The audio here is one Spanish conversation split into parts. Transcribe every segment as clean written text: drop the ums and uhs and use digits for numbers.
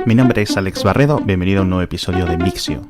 Mi nombre es Alex Barredo, bienvenido a un nuevo episodio de Mixio.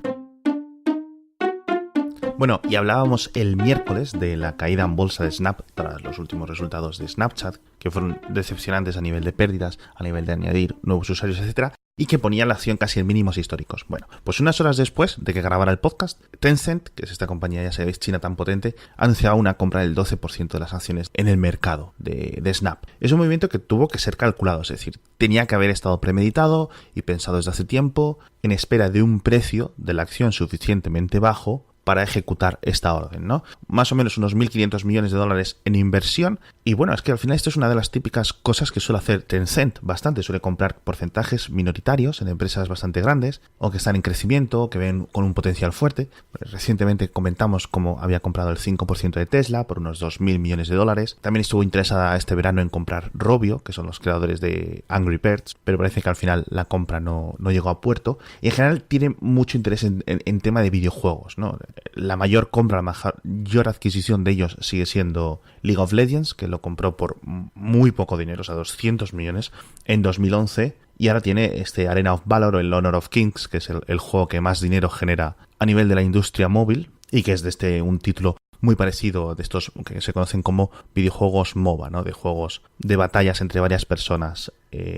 Bueno, y hablábamos el miércoles de la caída en bolsa de Snap tras los últimos resultados de Snapchat, que fueron decepcionantes a nivel de pérdidas, a nivel de añadir nuevos usuarios, etcétera, y que ponían la acción casi en mínimos históricos. Bueno, pues unas horas después de que grabara el podcast, Tencent, que es esta compañía, ya sabéis, china tan potente, ha anunciado una compra del 12% de las acciones en el mercado de Snap. Es un movimiento que tuvo que ser calculado, es decir, tenía que haber estado premeditado y pensado desde hace tiempo, en espera de un precio de la acción suficientemente bajo para ejecutar esta orden, ¿no? Más o menos unos 1.500 millones de dólares en inversión. Y bueno, es que al final esto es una de las típicas cosas que suele hacer Tencent bastante. Suele comprar porcentajes minoritarios en empresas bastante grandes o que están en crecimiento o que ven con un potencial fuerte. Recientemente comentamos cómo había comprado el 5% de Tesla por unos 2.000 millones de dólares. También estuvo interesada este verano en comprar Rovio, que son los creadores de Angry Birds, pero parece que al final la compra no llegó a puerto. Y en general tiene mucho interés en tema de videojuegos, ¿no? La mayor compra, la mayor adquisición de ellos sigue siendo League of Legends, que lo compró por muy poco dinero, o sea, 200 millones en 2011, y ahora tiene este Arena of Valor o el Honor of Kings, que es el juego que más dinero genera a nivel de la industria móvil, y que es de un título muy parecido de estos que se conocen como videojuegos MOBA, ¿no? De juegos de batallas entre varias personas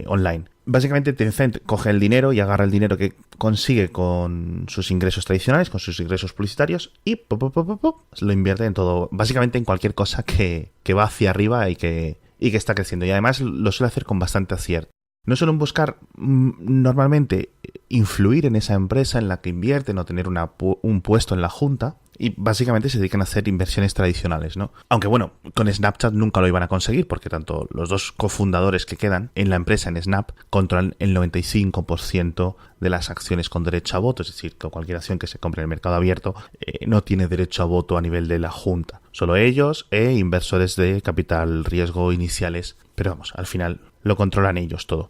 online. Básicamente Tencent coge el dinero y agarra el dinero que consigue con sus ingresos tradicionales, con sus ingresos publicitarios y lo invierte en todo, básicamente en cualquier cosa que va hacia arriba y que está creciendo. Y además lo suele hacer con bastante acierto. No suelen buscar normalmente influir en esa empresa en la que invierten o tener un puesto en la junta, y básicamente se dedican a hacer inversiones tradicionales, ¿no? Aunque bueno, con Snapchat nunca lo iban a conseguir porque tanto los dos cofundadores que quedan en la empresa, en Snap, controlan el 95% de las acciones con derecho a voto, es decir, que cualquier acción que se compre en el mercado abierto no tiene derecho a voto a nivel de la junta. Solo ellos e inversores de capital riesgo iniciales, pero vamos, al final lo controlan ellos todo.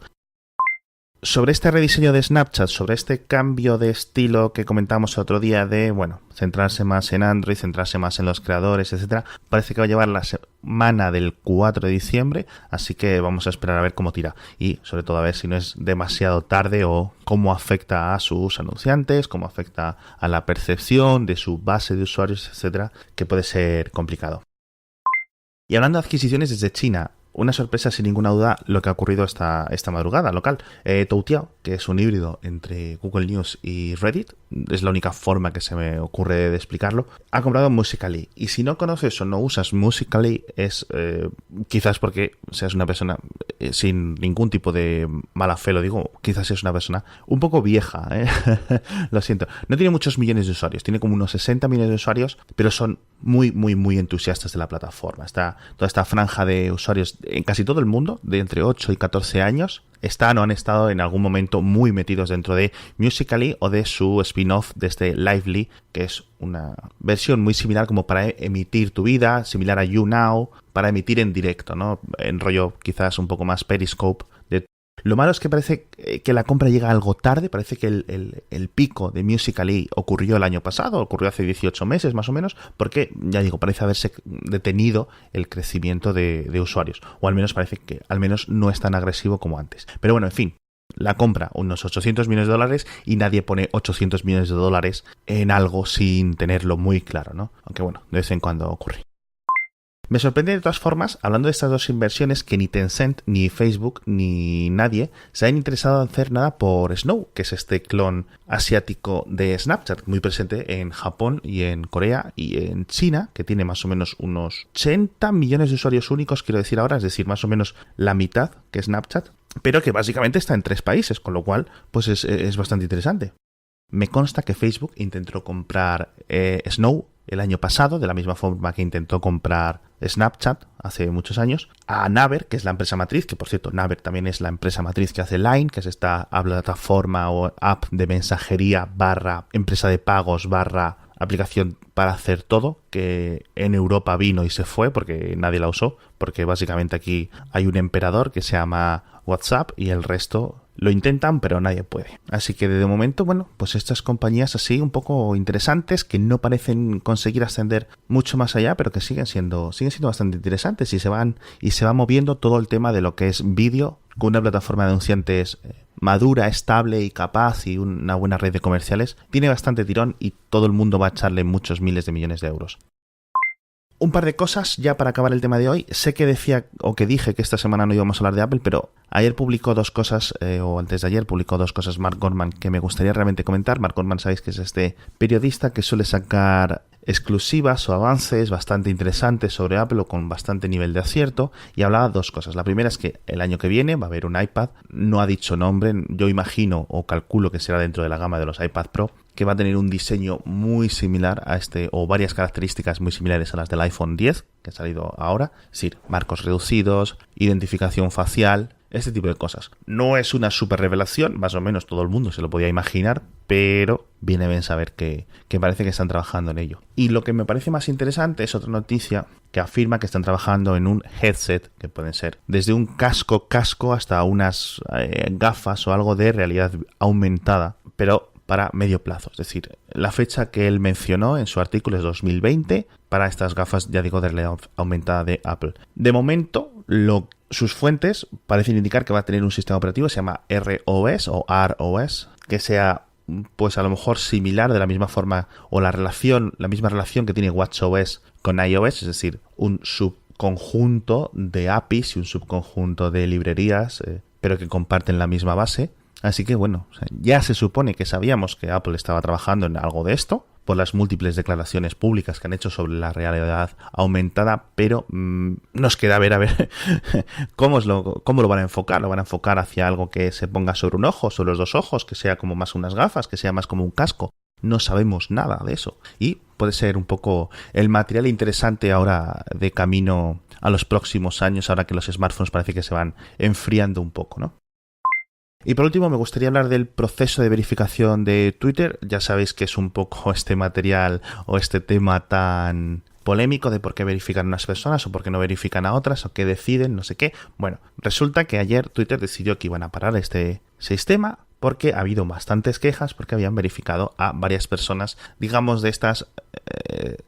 Sobre este rediseño de Snapchat, sobre este cambio de estilo que comentamos el otro día de, bueno, centrarse más en Android, centrarse más en los creadores, etcétera, parece que va a llevar la semana del 4 de diciembre, así que vamos a esperar a ver cómo tira y sobre todo a ver si no es demasiado tarde o cómo afecta a sus anunciantes, cómo afecta a la percepción de su base de usuarios, etcétera, que puede ser complicado. Y hablando de adquisiciones desde China, una sorpresa sin ninguna duda lo que ha ocurrido esta madrugada local. Toutiao, que es un híbrido entre Google News y Reddit, es la única forma que se me ocurre de explicarlo, ha comprado Musical.ly. Y si no conoces o no usas Musical.ly es quizás porque seas una persona sin ningún tipo de mala fe, lo digo, quizás es una persona un poco vieja, lo siento. No tiene muchos millones de usuarios, tiene como unos 60 millones de usuarios, pero son muy, muy, muy entusiastas de la plataforma. Está toda esta franja de usuarios en casi todo el mundo, de entre 8 y 14 años, están o han estado en algún momento muy metidos dentro de Musical.ly o de su spin-off de este Lively, que es una versión muy similar como para emitir tu vida, similar a YouNow, para emitir en directo, ¿no? En rollo quizás un poco más Periscope. Lo malo es que parece que la compra llega algo tarde, parece que el pico de Musical.ly ocurrió el año pasado, ocurrió hace 18 meses más o menos, porque, ya digo, parece haberse detenido el crecimiento de usuarios, o al menos parece que al menos no es tan agresivo como antes. Pero bueno, en fin, la compra, unos 800 millones de dólares, y nadie pone 800 millones de dólares en algo sin tenerlo muy claro, ¿no? Aunque bueno, de vez en cuando ocurre. Me sorprende de todas formas, hablando de estas dos inversiones, que ni Tencent, ni Facebook, ni nadie se hayan interesado en hacer nada por Snow, que es este clon asiático de Snapchat, muy presente en Japón y en Corea y en China, que tiene más o menos unos 80 millones de usuarios únicos, quiero decir ahora, es decir, más o menos la mitad que Snapchat, pero que básicamente está en 3 países, con lo cual pues es bastante interesante. Me consta que Facebook intentó comprar Snow el año pasado, de la misma forma que intentó comprar Snapchat hace muchos años, a Naver, que es la empresa matriz, que por cierto, Naver también es la empresa matriz que hace Line, que es esta plataforma o app de mensajería / empresa de pagos / aplicación para hacer todo, que en Europa vino y se fue porque nadie la usó, porque básicamente aquí hay un emperador que se llama WhatsApp y el resto lo intentan, pero nadie puede. Así que de momento, bueno, pues estas compañías así un poco interesantes que no parecen conseguir ascender mucho más allá, pero que siguen siendo bastante interesantes y se va moviendo todo el tema de lo que es vídeo con una plataforma de anunciantes madura, estable y capaz y una buena red de comerciales, tiene bastante tirón y todo el mundo va a echarle muchos miles de millones de euros. Un par de cosas ya para acabar el tema de hoy. Sé que decía o que dije que esta semana no íbamos a hablar de Apple, pero ayer publicó dos cosas, o antes de ayer publicó dos cosas Mark Gurman que me gustaría realmente comentar. Mark Gurman, sabéis que es este periodista que suele sacar exclusivas o avances bastante interesantes sobre Apple o con bastante nivel de acierto, y hablaba dos cosas. La primera es que el año que viene va a haber un iPad, no ha dicho nombre, yo imagino o calculo que será dentro de la gama de los iPad Pro, que va a tener un diseño muy similar a o varias características muy similares a las del iPhone X, que ha salido ahora, es decir, marcos reducidos, identificación facial, este tipo de cosas. No es una super revelación, más o menos todo el mundo se lo podía imaginar, pero viene bien saber que parece que están trabajando en ello. Y lo que me parece más interesante es otra noticia que afirma que están trabajando en un headset, que pueden ser desde un casco hasta unas gafas o algo de realidad aumentada, pero para medio plazo. Es decir, la fecha que él mencionó en su artículo es 2020 para estas gafas, ya digo, de realidad aumentada de Apple. De momento, sus fuentes parecen indicar que va a tener un sistema operativo, se llama ROS o ROS, que sea pues a lo mejor similar, de la misma forma, o la misma relación que tiene WatchOS con iOS, es decir, un subconjunto de APIs y un subconjunto de librerías, pero que comparten la misma base. Así que bueno, ya se supone que sabíamos que Apple estaba trabajando en algo de esto, por las múltiples declaraciones públicas que han hecho sobre la realidad aumentada, pero nos queda ver cómo lo van a enfocar. Lo van a enfocar hacia algo que se ponga sobre un ojo, sobre los dos ojos, que sea como más unas gafas, que sea más como un casco. No sabemos nada de eso. Y puede ser un poco el material interesante ahora de camino a los próximos años, ahora que los smartphones parece que se van enfriando un poco, ¿no? Y por último me gustaría hablar del proceso de verificación de Twitter. Ya sabéis que es un poco este material o este tema tan polémico de por qué verifican unas personas o por qué no verifican a otras o qué deciden, no sé qué. Bueno, resulta que ayer Twitter decidió que iban a parar este sistema porque ha habido bastantes quejas porque habían verificado a varias personas, digamos, de estas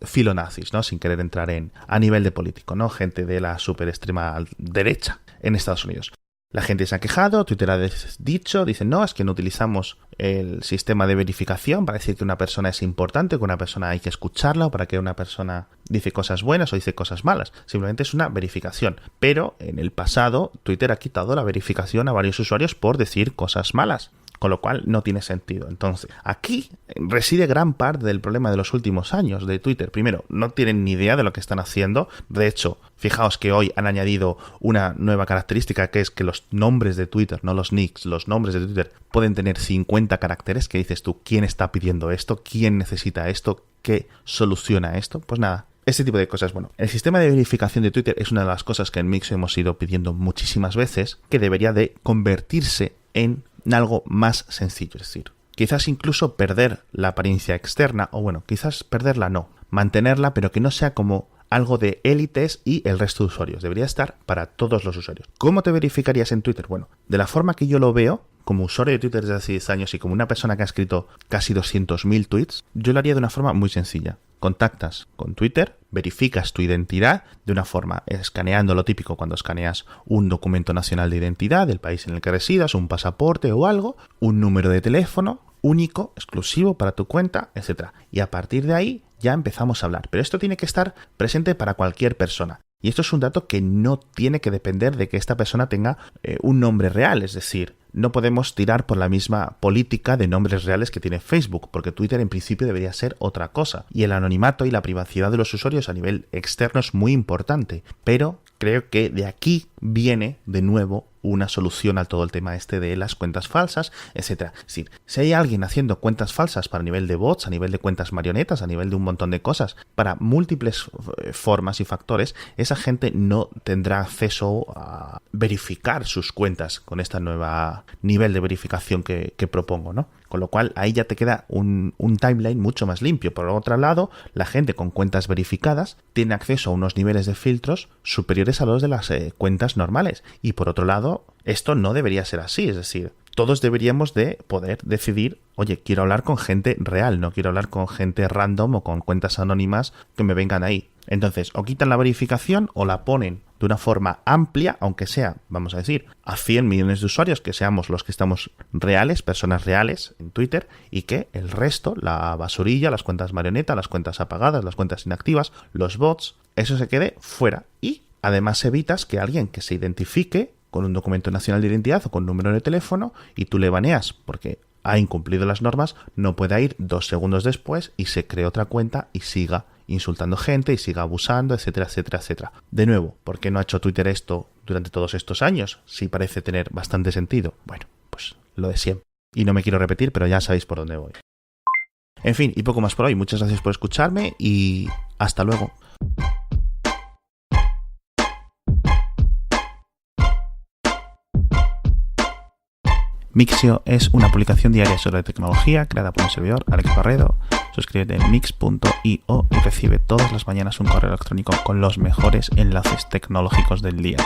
filonazis, ¿no? Sin querer entrar a nivel de político, ¿no? Gente de la super extrema derecha en Estados Unidos. La gente se ha quejado, Twitter ha dicen, no, es que no utilizamos el sistema de verificación para decir que una persona es importante, que una persona hay que escucharla o para que una persona dice cosas buenas o dice cosas malas. Simplemente es una verificación. Pero en el pasado Twitter ha quitado la verificación a varios usuarios por decir cosas malas, con lo cual no tiene sentido. Entonces, aquí reside gran parte del problema de los últimos años de Twitter. Primero, no tienen ni idea de lo que están haciendo. De hecho, fijaos que hoy han añadido una nueva característica, que es que los nombres de Twitter, no los nicks, los nombres de Twitter pueden tener 50 caracteres, que dices tú, ¿quién está pidiendo esto? ¿Quién necesita esto? ¿Qué soluciona esto? Pues nada. Este tipo de cosas, bueno, el sistema de verificación de Twitter es una de las cosas que en Mixo hemos ido pidiendo muchísimas veces, que debería de convertirse en algo más sencillo, es decir, quizás incluso perder la apariencia externa, o bueno, quizás perderla no, mantenerla, pero que no sea como algo de élites y el resto de usuarios, debería estar para todos los usuarios. ¿Cómo te verificarías en Twitter? Bueno, de la forma que yo lo veo, como usuario de Twitter desde hace 10 años y como una persona que ha escrito casi 200.000 tweets, yo lo haría de una forma muy sencilla. Contactas con Twitter, verificas tu identidad de una forma escaneando lo típico cuando escaneas un documento nacional de identidad del país en el que residas, un pasaporte o algo, un número de teléfono único, exclusivo para tu cuenta, etc. Y a partir de ahí ya empezamos a hablar. Pero esto tiene que estar presente para cualquier persona. Y esto es un dato que no tiene que depender de que esta persona tenga un nombre real, es decir, no podemos tirar por la misma política de nombres reales que tiene Facebook, porque Twitter en principio debería ser otra cosa. Y el anonimato y la privacidad de los usuarios a nivel externo es muy importante. Pero creo que de aquí viene de nuevo una solución a todo el tema este de las cuentas falsas, etcétera. Es decir, si hay alguien haciendo cuentas falsas para nivel de bots, a nivel de cuentas marionetas, a nivel de un montón de cosas, para múltiples formas y factores, esa gente no tendrá acceso a verificar sus cuentas con esta nueva nivel de verificación que propongo, ¿no? Con lo cual ahí ya te queda un timeline mucho más limpio. Por otro lado, la gente con cuentas verificadas tiene acceso a unos niveles de filtros superiores a los de las cuentas normales. Y por otro lado, esto no debería ser así. Es decir, todos deberíamos de poder decidir, oye, quiero hablar con gente real, no quiero hablar con gente random o con cuentas anónimas que me vengan ahí. Entonces, o quitan la verificación o la ponen de una forma amplia, aunque sea, vamos a decir, a 100 millones de usuarios, que seamos los que estamos reales, personas reales en Twitter, y que el resto, la basurilla, las cuentas marioneta, las cuentas apagadas, las cuentas inactivas, los bots, eso se quede fuera. Y además evitas que alguien que se identifique con un documento nacional de identidad o con número de teléfono y tú le baneas porque ha incumplido las normas, no pueda ir 2 segundos después y se cree otra cuenta y siga insultando gente y siga abusando, etcétera, etcétera, etcétera. De nuevo, ¿por qué no ha hecho Twitter esto durante todos estos años? Sí parece tener bastante sentido. Bueno, pues lo de siempre. Y no me quiero repetir, pero ya sabéis por dónde voy. En fin, y poco más por hoy. Muchas gracias por escucharme y hasta luego. Mixio es una publicación diaria sobre tecnología creada por un servidor, Alex Barredo. Suscríbete en mix.io y recibe todas las mañanas un correo electrónico con los mejores enlaces tecnológicos del día.